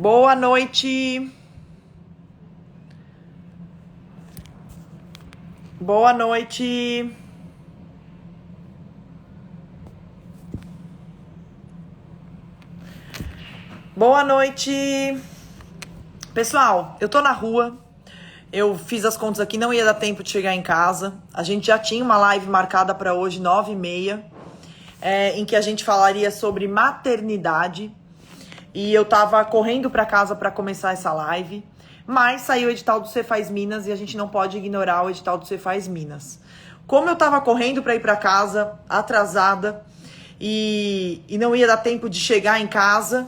Boa noite. Boa noite. Boa noite. Pessoal, eu tô na rua. Eu fiz as contas aqui, não ia dar tempo de chegar em casa. A gente já tinha uma live marcada para hoje, 9h30, em que a gente falaria sobre maternidade. E eu tava correndo para casa para começar essa live, mas saiu o edital do Cefaz Minas e a gente não pode ignorar o edital do Cefaz Minas. Como eu tava correndo para ir para casa, atrasada, e não ia dar tempo de chegar em casa,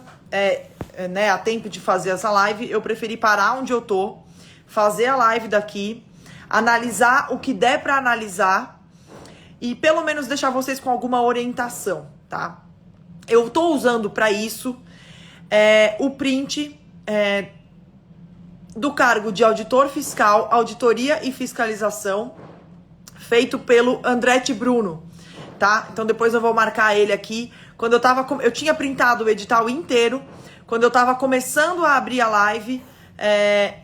a tempo de fazer essa live, eu preferi parar onde eu tô, fazer a live daqui, analisar o que der para analisar e pelo menos deixar vocês com alguma orientação, tá? Eu tô usando para isso o print do cargo de auditor fiscal, auditoria e fiscalização, feito pelo Andretti Bruno, tá? Então depois eu vou marcar ele aqui. Quando eu tinha printado o edital inteiro, quando eu tava começando a abrir a live,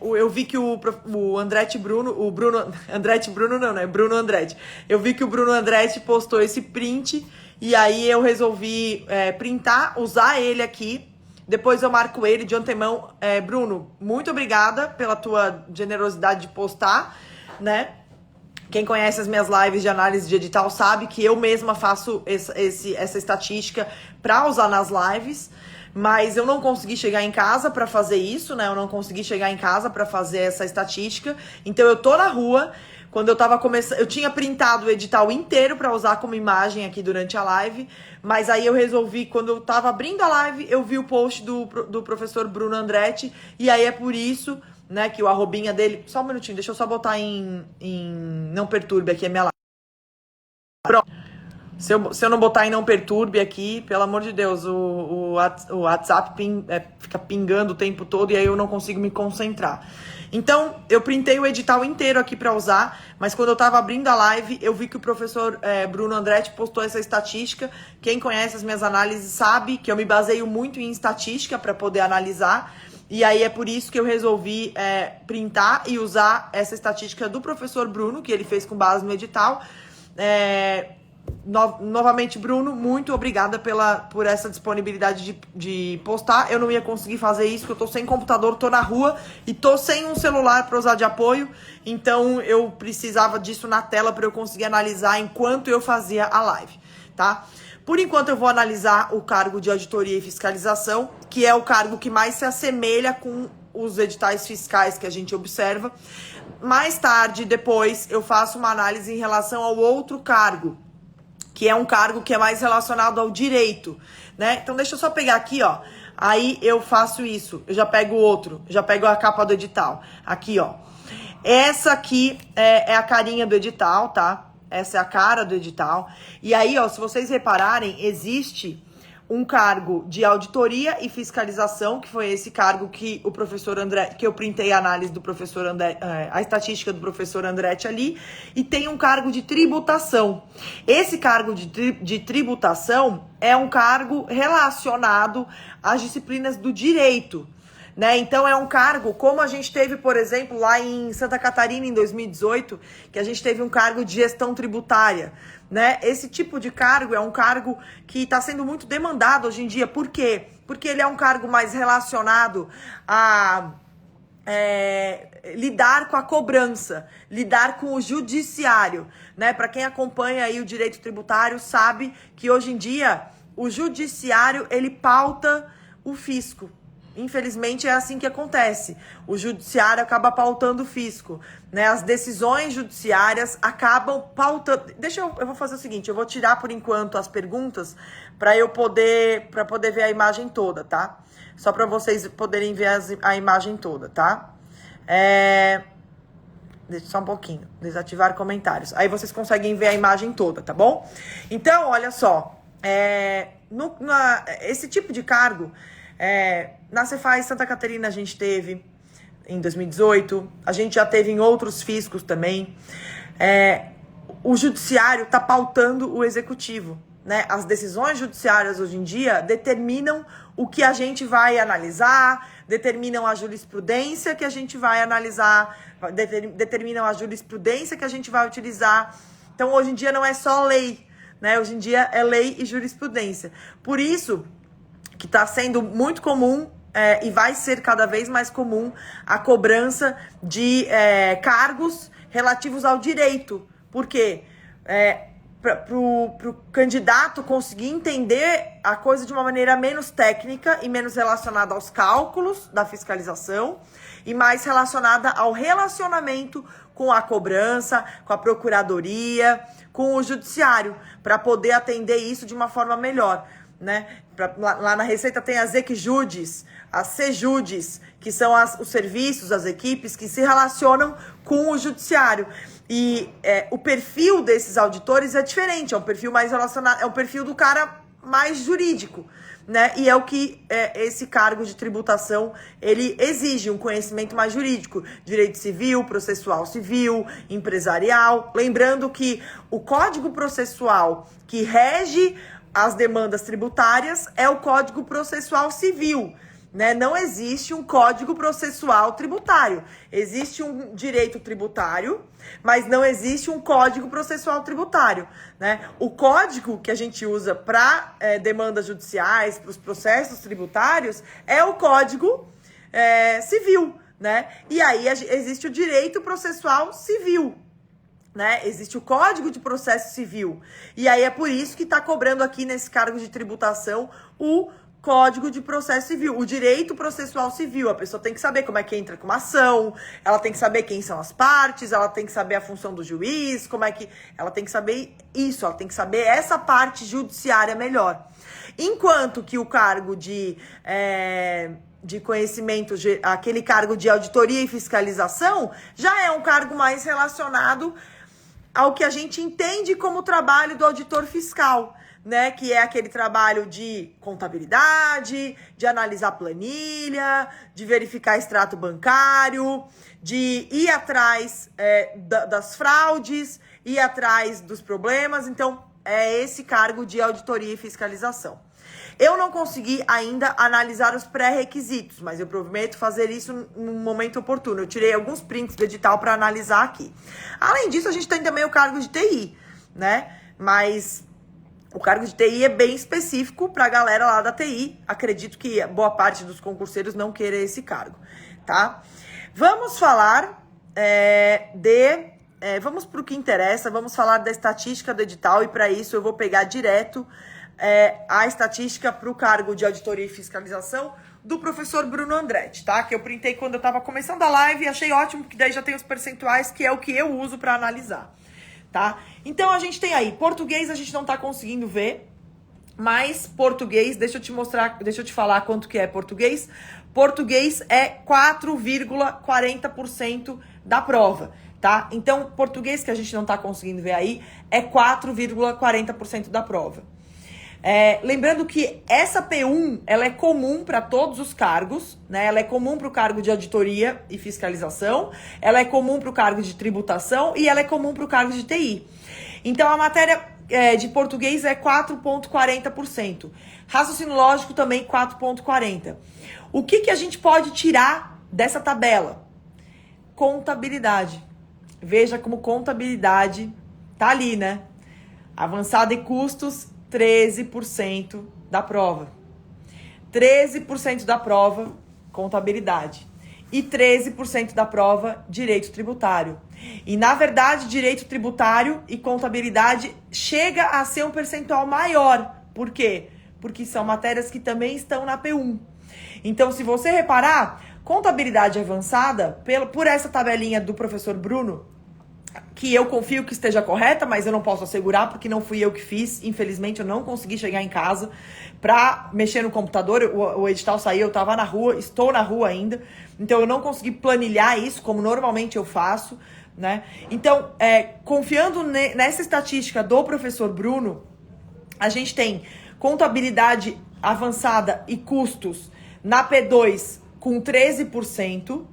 eu vi que o Andretti Bruno, Andretti Bruno não, né? Bruno Andretti. Eu vi que o Bruno Andretti postou esse print e aí eu resolvi printar, usar ele aqui. Depois eu marco ele de antemão. Bruno, muito obrigada pela tua generosidade de postar, né? Quem conhece as minhas lives de análise de edital sabe que eu mesma faço essa estatística para usar nas lives, mas eu não consegui chegar em casa para fazer isso, né? Eu não consegui chegar em casa para fazer essa estatística, então eu tô na rua. Quando eu tava começando, eu tinha printado o edital inteiro para usar como imagem aqui durante a live, mas aí eu resolvi, quando eu tava abrindo a live, eu vi o post do professor Bruno Andretti, e aí é por isso, né, que o arrobinha dele... Só um minutinho, deixa eu só botar em não perturbe aqui a minha live. Pronto. Se eu não botar em não perturbe aqui, pelo amor de Deus, o WhatsApp fica pingando o tempo todo e aí eu não consigo me concentrar. Então, eu printei o edital inteiro aqui para usar, mas quando eu tava abrindo a live, eu vi que o professor Bruno Andretti postou essa estatística. Quem conhece as minhas análises sabe que eu me baseio muito em estatística para poder analisar. E aí é por isso que eu resolvi printar e usar essa estatística do professor Bruno, que ele fez com base no edital. Novamente, Bruno, muito obrigada por essa disponibilidade de postar. Eu não ia conseguir fazer isso, porque eu tô sem computador, tô na rua e tô sem um celular para usar de apoio. Então, eu precisava disso na tela para eu conseguir analisar enquanto eu fazia a live, tá? Por enquanto, eu vou analisar o cargo de auditoria e fiscalização, que é o cargo que mais se assemelha com os editais fiscais que a gente observa. Mais tarde, depois, eu faço uma análise em relação ao outro cargo, que é um cargo que é mais relacionado ao direito, né? Então, deixa eu só pegar aqui, ó. Aí eu faço isso. Eu já pego o outro, já pego a capa do edital. Aqui, ó. Essa aqui é a carinha do edital, tá? Essa é a cara do edital. E aí, ó, se vocês repararem, existe um cargo de auditoria e fiscalização, que foi esse cargo que o professor André, que eu printei a análise do professor André, a estatística do professor Andretti ali, e tem um cargo de tributação. Esse cargo de tributação é um cargo relacionado às disciplinas do direito, né? Então é um cargo, como a gente teve, por exemplo, lá em Santa Catarina em 2018, que a gente teve um cargo de gestão tributária, né? Esse tipo de cargo é um cargo que está sendo muito demandado hoje em dia. Por quê? Porque ele é um cargo mais relacionado a lidar com a cobrança, lidar com o judiciário, né? Para quem acompanha aí o direito tributário sabe que hoje em dia o judiciário ele pauta o fisco. Infelizmente é assim que acontece. O judiciário acaba pautando o fisco, né? As decisões judiciárias acabam pautando. Eu vou fazer o seguinte, eu vou tirar por enquanto as perguntas para poder ver a imagem toda, tá? Só para vocês poderem ver a imagem toda, tá? Deixa só um pouquinho, desativar comentários. Aí vocês conseguem ver a imagem toda, tá bom? Então, olha só, esse tipo de cargo, na Cefaz Santa Catarina a gente teve em 2018, a gente já teve em outros fiscos também. O judiciário está pautando o executivo, né, as decisões judiciárias hoje em dia determinam o que a gente vai analisar, determinam a jurisprudência que a gente vai analisar, determinam a jurisprudência que a gente vai utilizar. Então, hoje em dia não é só lei, né? Hoje em dia é lei e jurisprudência. Por isso que está sendo muito comum e vai ser cada vez mais comum a cobrança de cargos relativos ao direito. Por quê? Para o candidato conseguir entender a coisa de uma maneira menos técnica e menos relacionada aos cálculos da fiscalização e mais relacionada ao relacionamento com a cobrança, com a procuradoria, com o judiciário, para poder atender isso de uma forma melhor, né? Lá na Receita tem as ECJudes, as CJudes, que são os serviços, as equipes que se relacionam com o judiciário. E o perfil desses auditores é diferente, é um perfil mais relacionado, é um perfil do cara mais jurídico, né? E é o que esse cargo de tributação, ele exige, um conhecimento mais jurídico, direito civil, processual civil, empresarial. Lembrando que o Código Processual que rege as demandas tributárias é o Código Processual Civil, né? Não existe um Código Processual Tributário. Existe um direito tributário, mas não existe um Código Processual Tributário, né? O código que a gente usa para demandas judiciais, para os processos tributários, é o Código Civil, né? E aí existe o direito processual civil, né? Existe o Código de Processo Civil. E aí é por isso que está cobrando aqui nesse cargo de tributação o Código de Processo Civil, o direito processual civil. A pessoa tem que saber como é que entra com uma ação, ela tem que saber quem são as partes, ela tem que saber a função do juiz, como é que... Ela tem que saber isso, ela tem que saber essa parte judiciária melhor. Enquanto que o cargo de conhecimento, aquele cargo de auditoria e fiscalização, já é um cargo mais relacionado ao que a gente entende como trabalho do auditor fiscal, né, que é aquele trabalho de contabilidade, de analisar planilha, de verificar extrato bancário, de ir atrás das fraudes, ir atrás dos problemas. Então, é esse cargo de auditoria e fiscalização. Eu não consegui ainda analisar os pré-requisitos, mas eu prometo fazer isso num momento oportuno. Eu tirei alguns prints do edital para analisar aqui. Além disso, a gente tem também o cargo de TI, né? Mas o cargo de TI é bem específico para a galera lá da TI. Acredito que boa parte dos concurseiros não queira esse cargo, tá? Vamos falar vamos para o que interessa, vamos falar da estatística do edital e para isso eu vou pegar direto a estatística para o cargo de auditoria e fiscalização do professor Bruno Andretti, tá? Que eu printei quando eu estava começando a live e achei ótimo, porque daí já tem os percentuais, que é o que eu uso para analisar, tá? Então, a gente tem aí, português a gente não tá conseguindo ver, mas português, deixa eu te mostrar, deixa eu te falar quanto que é português. Português é 4,40% da prova, tá? Então, português que a gente não tá conseguindo ver aí é 4,40% da prova. Lembrando que essa P1, ela é comum para todos os cargos, né? Ela é comum para o cargo de auditoria e fiscalização, ela é comum para o cargo de tributação e ela é comum para o cargo de TI. Então, a matéria de português é 4,40%. Raciocínio lógico também 4,40%. O que a gente pode tirar dessa tabela? Contabilidade. Veja como contabilidade tá ali, né? Avançada e custos, 13% da prova. 13% da prova, contabilidade. E 13% da prova, direito tributário. E, na verdade, direito tributário e contabilidade chega a ser um percentual maior. Por quê? Porque são matérias que também estão na P1. Então, se você reparar, contabilidade avançada, por essa tabelinha do professor Bruno, que eu confio que esteja correta, mas eu não posso assegurar porque não fui eu que fiz. Infelizmente, eu não consegui chegar em casa para mexer no computador. O edital saiu, eu estava na rua, estou na rua ainda. Então, eu não consegui planilhar isso como normalmente eu faço, né? Então, confiando nessa estatística do professor Bruno, a gente tem contabilidade avançada e custos na P2 com 13%.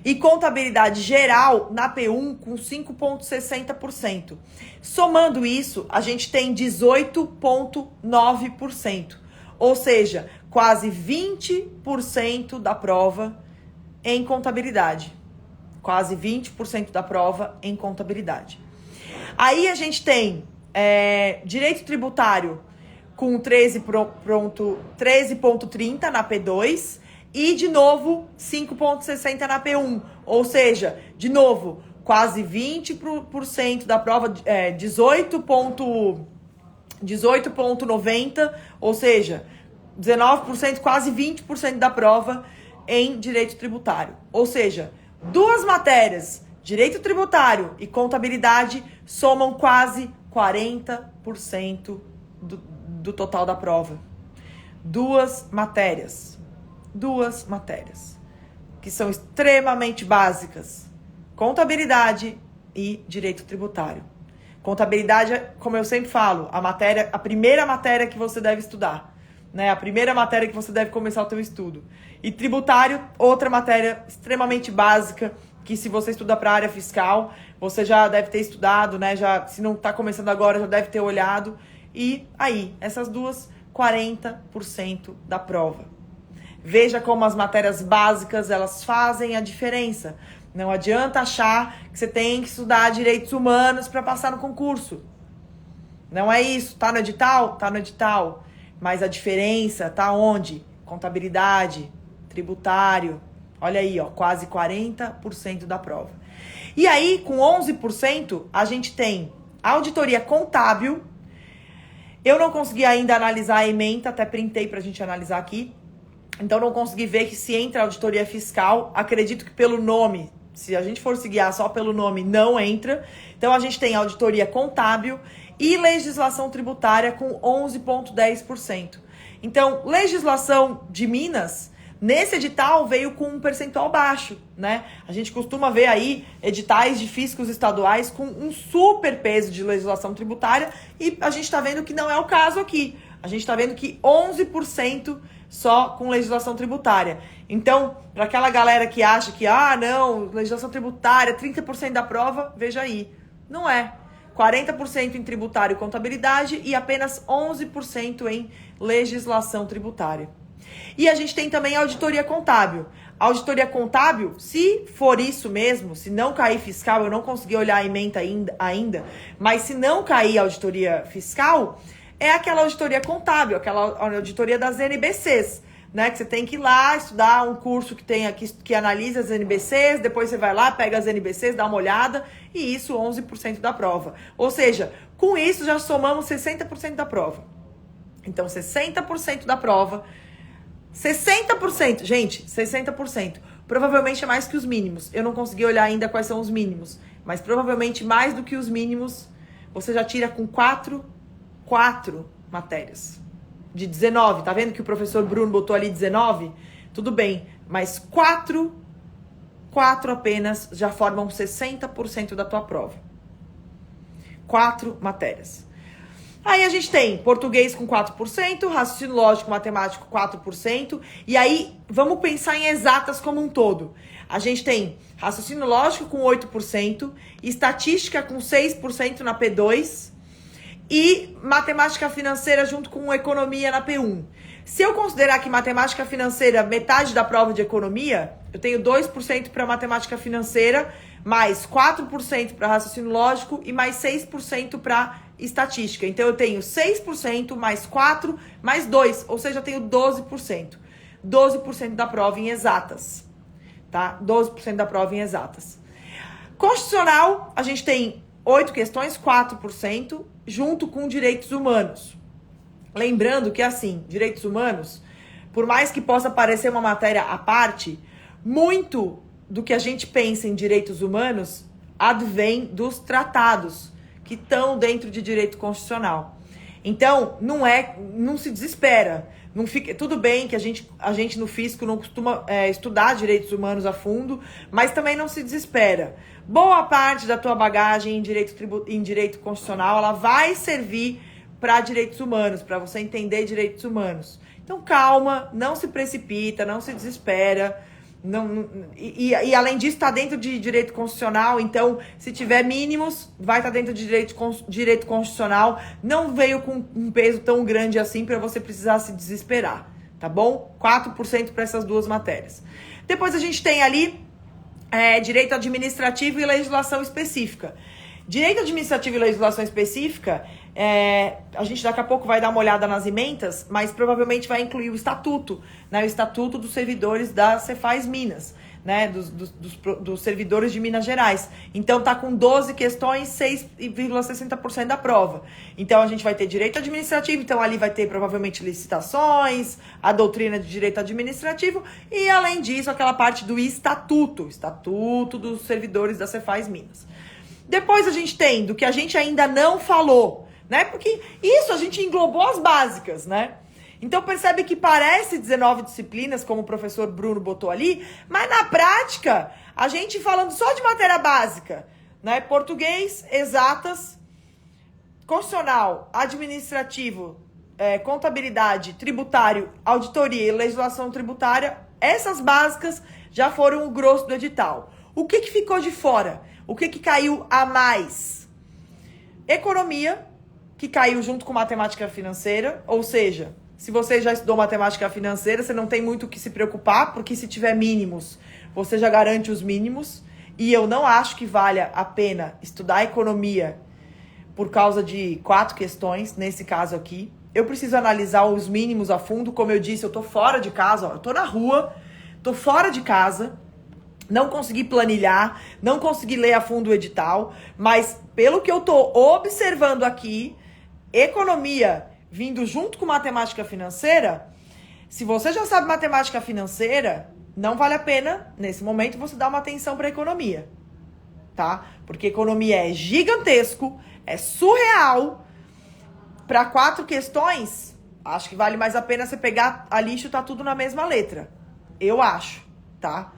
E contabilidade geral na P1 com 5,60%. Somando isso, a gente tem 18,9%. Ou seja, quase 20% da prova em contabilidade. Quase 20% da prova em contabilidade. Aí a gente tem direito tributário com 13,30 na P2 e, de novo, 5,60 na P1. Ou seja, de novo, quase 20% da prova, 18,90, ou seja, 19%, quase 20% da prova em direito tributário. Ou seja, duas matérias, direito tributário e contabilidade, somam quase 40% do total da prova. Duas matérias, que são extremamente básicas: contabilidade e direito tributário. Contabilidade, como eu sempre falo, a primeira matéria que você deve estudar, né? A primeira matéria que você deve começar o teu estudo. E tributário, outra matéria extremamente básica, que se você estuda para a área fiscal, você já deve ter estudado, né? Já, se não está começando agora, já deve ter olhado. E aí, essas duas, 40% da prova. Veja como as matérias básicas, elas fazem a diferença. Não adianta achar que você tem que estudar direitos humanos para passar no concurso. Não é isso. Tá no edital? Tá no edital. Mas a diferença tá onde? Contabilidade, tributário. Olha aí, ó, quase 40% da prova. E aí, com 11%, a gente tem auditoria contábil. Eu não consegui ainda analisar a ementa, até printei pra gente analisar aqui. Então, não consegui ver que se entra auditoria fiscal. Acredito que pelo nome, se a gente for se guiar só pelo nome, não entra. Então, a gente tem auditoria contábil e legislação tributária com 11,10%. Então, legislação de Minas, nesse edital veio com um percentual baixo, né? A gente costuma ver aí editais de fiscos estaduais com um super peso de legislação tributária e a gente está vendo que não é o caso aqui. A gente está vendo que 11% só com legislação tributária. Então, para aquela galera que acha que, não, legislação tributária, 30% da prova, veja aí. Não é. 40% em tributário e contabilidade e apenas 11% em legislação tributária. E a gente tem também a auditoria contábil. A auditoria contábil, se for isso mesmo, se não cair fiscal, eu não consegui olhar a ementa ainda, mas se não cair a auditoria fiscal, é aquela auditoria contábil, aquela auditoria das NBCs, né? Que você tem que ir lá estudar um curso que analisa as NBCs, depois você vai lá, pega as NBCs, dá uma olhada, e isso 11% da prova. Ou seja, com isso já somamos 60% da prova. Então, 60% da prova, 60%, gente, 60%. Provavelmente é mais que os mínimos. Eu não consegui olhar ainda quais são os mínimos, mas provavelmente mais do que os mínimos, você já tira com 4 matérias. De 19, tá vendo que o professor Bruno botou ali 19? Tudo bem, mas 4 apenas já formam 60% da tua prova. 4 matérias. Aí a gente tem português com 4%, raciocínio lógico, matemático 4%, e aí vamos pensar em exatas como um todo. A gente tem raciocínio lógico com 8%, estatística com 6% na P2 e matemática financeira junto com economia na P1. Se eu considerar que matemática financeira metade da prova de economia, eu tenho 2% para matemática financeira, mais 4% para raciocínio lógico e mais 6% para estatística. Então, eu tenho 6% mais 4 mais 2, ou seja, eu tenho 12%. 12% da prova em exatas, tá? 12% da prova em exatas. Constitucional, a gente tem 8 questões, 4%, junto com direitos humanos. Lembrando que, assim, direitos humanos, por mais que possa parecer uma matéria à parte, muito do que a gente pensa em direitos humanos advém dos tratados que estão dentro de direito constitucional. Então, não se desespera. Não fica, tudo bem que a gente no fisco não costuma estudar direitos humanos a fundo, mas também não se desespera. Boa parte da tua bagagem em direito constitucional, ela vai servir para direitos humanos, para você entender direitos humanos. Então, calma, não se precipita, não se desespera. E além disso, está dentro de direito constitucional, então, se tiver mínimos, vai estar dentro de direito constitucional. Não veio com um peso tão grande assim para você precisar se desesperar, tá bom? 4% para essas duas matérias. Depois a gente tem ali direito administrativo e legislação específica. Direito administrativo e legislação específica, a gente daqui a pouco vai dar uma olhada nas emendas, mas provavelmente vai incluir o estatuto, né? O estatuto dos servidores da Cefaz Minas, né? Dos servidores de Minas Gerais. Então tá com 12 questões, 6,60% da prova. Então a gente vai ter direito administrativo, então ali vai ter provavelmente licitações, a doutrina de direito administrativo e além disso aquela parte do estatuto dos servidores da Cefaz Minas. Depois a gente tem do que a gente ainda não falou, né? Porque isso a gente englobou as básicas, né? Então percebe que parece 19 disciplinas, como o professor Bruno botou ali, mas na prática, a gente falando só de matéria básica, né? Português, exatas, constitucional, administrativo, contabilidade, tributário, auditoria e legislação tributária, essas básicas já foram o grosso do edital. O que ficou de fora? O que caiu a mais? Economia, que caiu junto com matemática financeira, ou seja, se você já estudou matemática financeira, você não tem muito o que se preocupar, porque se tiver mínimos, você já garante os mínimos, e eu não acho que valha a pena estudar economia por causa de 4 questões, nesse caso aqui. Eu preciso analisar os mínimos a fundo, como eu disse, eu tô fora de casa, ó, eu tô na rua, tô fora de casa, não consegui planilhar, não consegui ler a fundo o edital, mas pelo que eu tô observando aqui, economia vindo junto com matemática financeira, se você já sabe matemática financeira, não vale a pena, nesse momento, você dar uma atenção para economia, tá? Porque economia é gigantesco, é surreal. Para 4 questões, acho que vale mais a pena você pegar ali e chutar tudo na mesma letra. Eu acho, tá?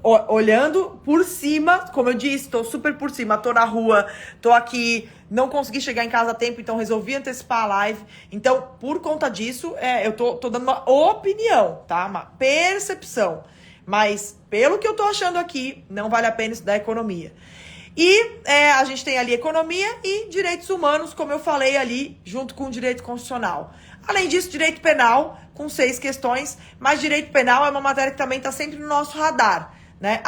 Olhando por cima, como eu disse, tô super por cima, tô na rua, tô aqui, não consegui chegar em casa a tempo, então resolvi antecipar a live. Então, por conta disso, eu tô dando uma opinião, tá? Uma percepção. Mas, pelo que eu tô achando aqui, não vale a pena estudar economia. E a gente tem ali economia e direitos humanos, como eu falei ali, junto com o direito constitucional. Além disso, direito penal, com 6 questões, mas direito penal é uma matéria que também está sempre no nosso radar, né?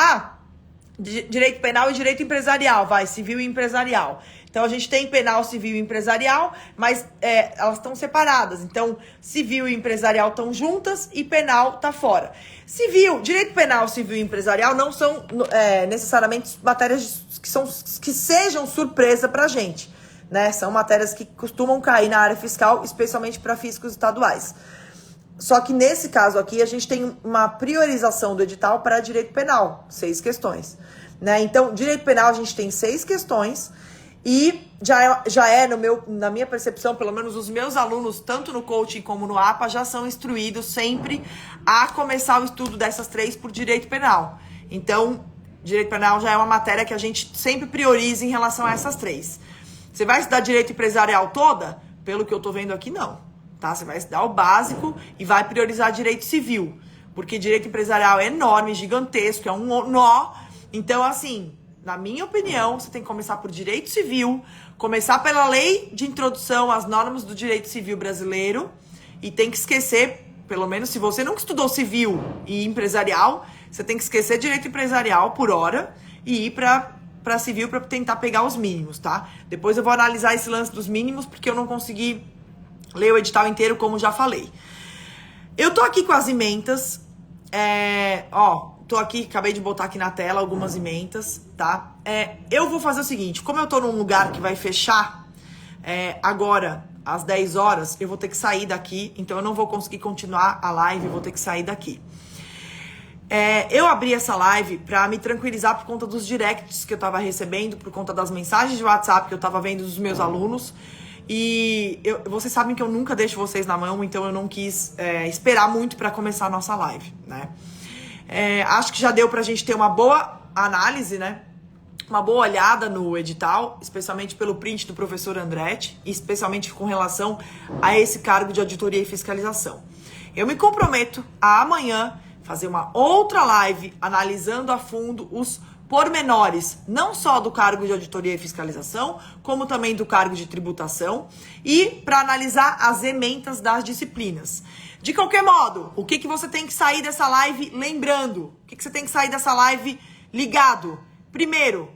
Direito penal e direito empresarial, civil e empresarial. Então, a gente tem penal, civil e empresarial, mas elas estão separadas. Então, civil e empresarial estão juntas e penal está fora. Direito penal, civil e empresarial não são necessariamente matérias que sejam surpresa para a gente, né? São matérias que costumam cair na área fiscal, especialmente para fiscos estaduais. Só que nesse caso aqui, a gente tem uma priorização do edital para direito penal, 6 questões, né? Então, direito penal a gente tem 6 questões e na minha percepção, pelo menos os meus alunos, tanto no coaching como no APA, já são instruídos sempre a começar o estudo dessas 3 por direito penal. Então, direito penal já é uma matéria que a gente sempre prioriza em relação a essas 3. Você vai estudar direito empresarial toda? Pelo que eu tô vendo aqui, não. Tá? Você vai estudar o básico e vai priorizar direito civil. Porque direito empresarial é enorme, gigantesco, é um nó. Então, assim, na minha opinião, você tem que começar por direito civil, começar pela lei de introdução às normas do direito civil brasileiro e tem que esquecer, pelo menos se você nunca estudou civil e empresarial, você tem que esquecer direito empresarial por hora e ir para civil para tentar pegar os mínimos, tá? Depois eu vou analisar esse lance dos mínimos porque eu não consegui ler o edital inteiro, como já falei. Eu tô aqui com as emendas, tô aqui, acabei de botar aqui na tela algumas emendas, tá? Eu vou fazer o seguinte, como eu tô num lugar que vai fechar agora, às 10 horas, eu vou ter que sair daqui, então eu não vou conseguir continuar a live, eu vou ter que sair daqui. Eu abri essa live pra me tranquilizar por conta dos directs que eu tava recebendo, por conta das mensagens de WhatsApp que eu tava vendo dos meus alunos. E vocês sabem que eu nunca deixo vocês na mão, então eu não quis esperar muito pra começar a nossa live, né? Acho que já deu pra gente ter uma boa análise, né? Uma boa olhada no edital, especialmente pelo print do professor Andretti, e especialmente com relação a esse cargo de auditoria e fiscalização. Eu me comprometo a amanhã fazer uma outra live analisando a fundo os pormenores, não só do cargo de auditoria e fiscalização, como também do cargo de tributação, e para analisar as ementas das disciplinas. De qualquer modo, o que você tem que sair dessa live lembrando? O que você tem que sair dessa live ligado? Primeiro,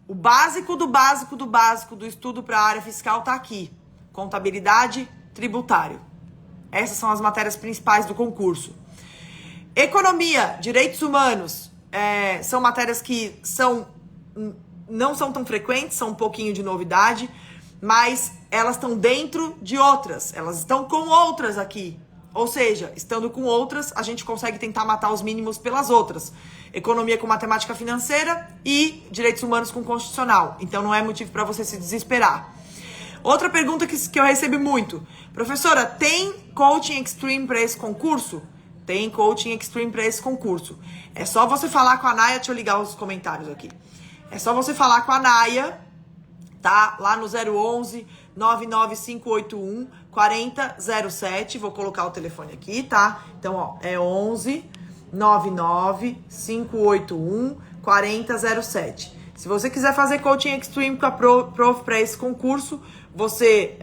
o básico do básico do básico do estudo para a área fiscal está aqui. Contabilidade, tributário. Essas são as matérias principais do concurso. Economia, direitos humanos, são matérias que não são tão frequentes, são um pouquinho de novidade, mas elas estão dentro de outras, elas estão com outras aqui. Ou seja, estando com outras, a gente consegue tentar matar os mínimos pelas outras. Economia com matemática financeira e direitos humanos com constitucional. Então não é motivo para você se desesperar. Outra pergunta que eu recebo muito. Professora, tem Coaching Extreme para esse concurso? Tem Coaching Extreme para esse concurso. É só você falar com a Naya, deixa eu ligar os comentários aqui. É só você falar com a Naya, tá? Lá no 011 99581 4007. Vou colocar o telefone aqui, tá? Então, ó, é 11 99581 4007. Se você quiser fazer Coaching Extreme com a Prof para esse concurso, você...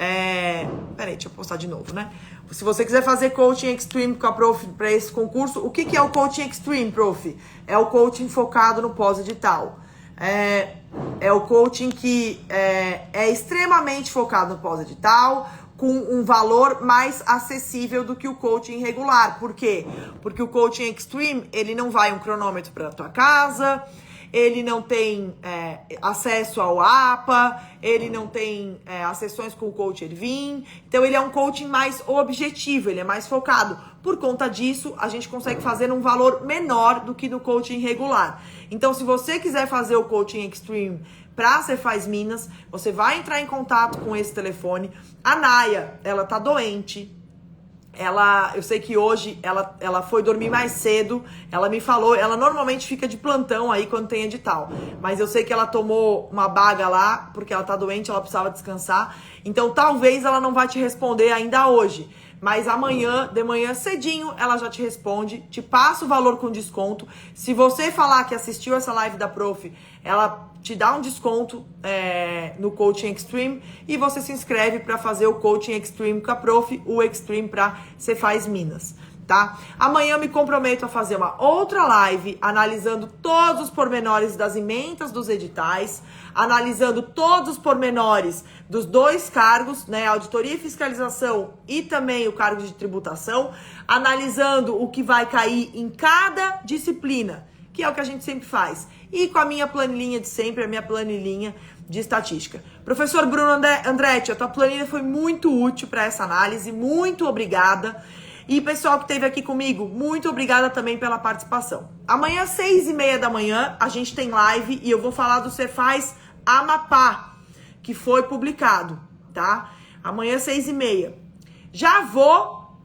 Peraí, deixa eu postar de novo, né? Se você quiser fazer Coaching Extreme com a Prof para esse concurso, o que é o Coaching Extreme, Prof? É o coaching focado no pós-edital. É o coaching que é extremamente focado no pós-edital, com um valor mais acessível do que o coaching regular. Por quê? Porque o Coaching Extreme, ele não vai um cronômetro para tua casa, ele não tem acesso ao APA, ele não tem as sessões com o coach Ervin. Então, ele é um coaching mais objetivo, ele é mais focado. Por conta disso, a gente consegue fazer um valor menor do que no coaching regular. Então, se você quiser fazer o Coaching Extreme para a Cefaz Minas, você vai entrar em contato com esse telefone. A Naya, ela tá doente. Eu sei que hoje ela foi dormir mais cedo. Ela me falou, ela normalmente fica de plantão aí quando tem edital. Mas eu sei que ela tomou uma baga lá, porque ela tá doente, ela precisava descansar. Então talvez ela não vai te responder ainda hoje. Mas amanhã, de manhã cedinho, ela já te responde, te passa o valor com desconto. Se você falar que assistiu essa live da Prof, ela te dá um desconto no Coaching Extreme e você se inscreve para fazer o Coaching Extreme com a Prof, o Extreme para Cefaz Minas, tá? Amanhã eu me comprometo a fazer uma outra live analisando todos os pormenores das ementas dos editais, analisando todos os pormenores dos dois cargos, né, auditoria e fiscalização e também o cargo de tributação, analisando o que vai cair em cada disciplina, que é o que a gente sempre faz. E com a minha planilhinha de sempre, a minha planilhinha de estatística. Professor Bruno Andretti, a tua planilha foi muito útil para essa análise, muito obrigada. E pessoal que esteve aqui comigo, muito obrigada também pela participação. Amanhã, 6h30 da manhã, a gente tem live e eu vou falar do Cefaz Amapá, que foi publicado, tá? Amanhã, 6h30. Já vou,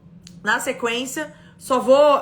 na sequência... Só vou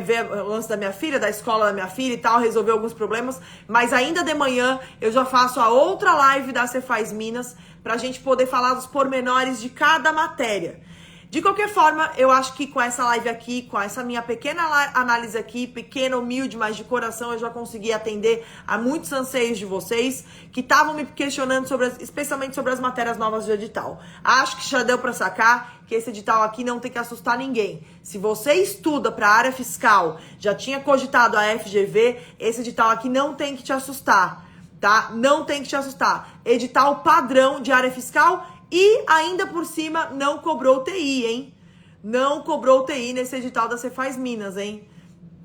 ver o lance da minha filha, da escola da minha filha e tal, resolver alguns problemas. Mas ainda de manhã eu já faço a outra live da Cefaz Minas pra gente poder falar dos pormenores de cada matéria. De qualquer forma, eu acho que com essa live aqui, com essa minha pequena análise aqui, pequena, humilde, mas de coração, eu já consegui atender a muitos anseios de vocês que estavam me questionando, especialmente sobre as matérias novas do edital. Acho que já deu para sacar que esse edital aqui não tem que assustar ninguém. Se você estuda para a área fiscal, já tinha cogitado a FGV, esse edital aqui não tem que te assustar, tá? Não tem que te assustar. Edital padrão de área fiscal. E ainda por cima não cobrou TI, hein? Não cobrou TI nesse edital da Cefaz Minas, hein?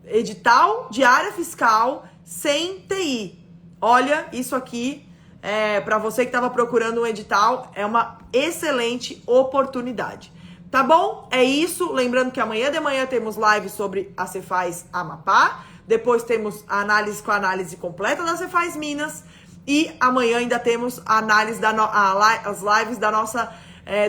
Edital de área fiscal sem TI. Olha, isso aqui, para você que estava procurando um edital, é uma excelente oportunidade. Tá bom? É isso. Lembrando que amanhã de manhã temos live sobre a Cefaz Amapá. Depois temos a análise completa da Cefaz Minas. E amanhã ainda temos a análise as lives da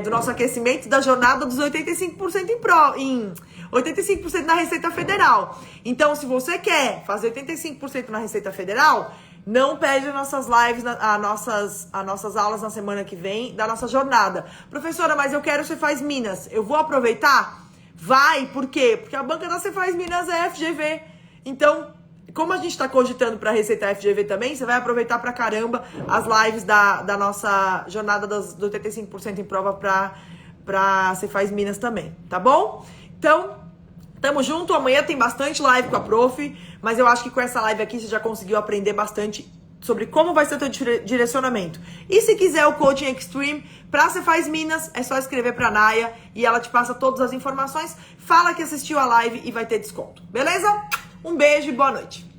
do nosso aquecimento da jornada dos 85% em 85% na Receita Federal. Então, se você quer fazer 85% na Receita Federal, não perde as nossas lives, as nossas aulas na semana que vem da nossa jornada. Professora, mas eu quero Cefaz Minas. Eu vou aproveitar? Vai, por quê? Porque a banca da Cefaz Minas é FGV. Então, como a gente tá cogitando para receitar FGV também, você vai aproveitar pra caramba as lives da nossa jornada do 85% em prova pra Cefaz Minas também, tá bom? Então, tamo junto. Amanhã tem bastante live com a prof, mas eu acho que com essa live aqui você já conseguiu aprender bastante sobre como vai ser o teu direcionamento. E se quiser o Coaching Extreme pra Cefaz Minas, é só escrever pra Naya e ela te passa todas as informações. Fala que assistiu a live e vai ter desconto. Beleza? Um beijo e boa noite.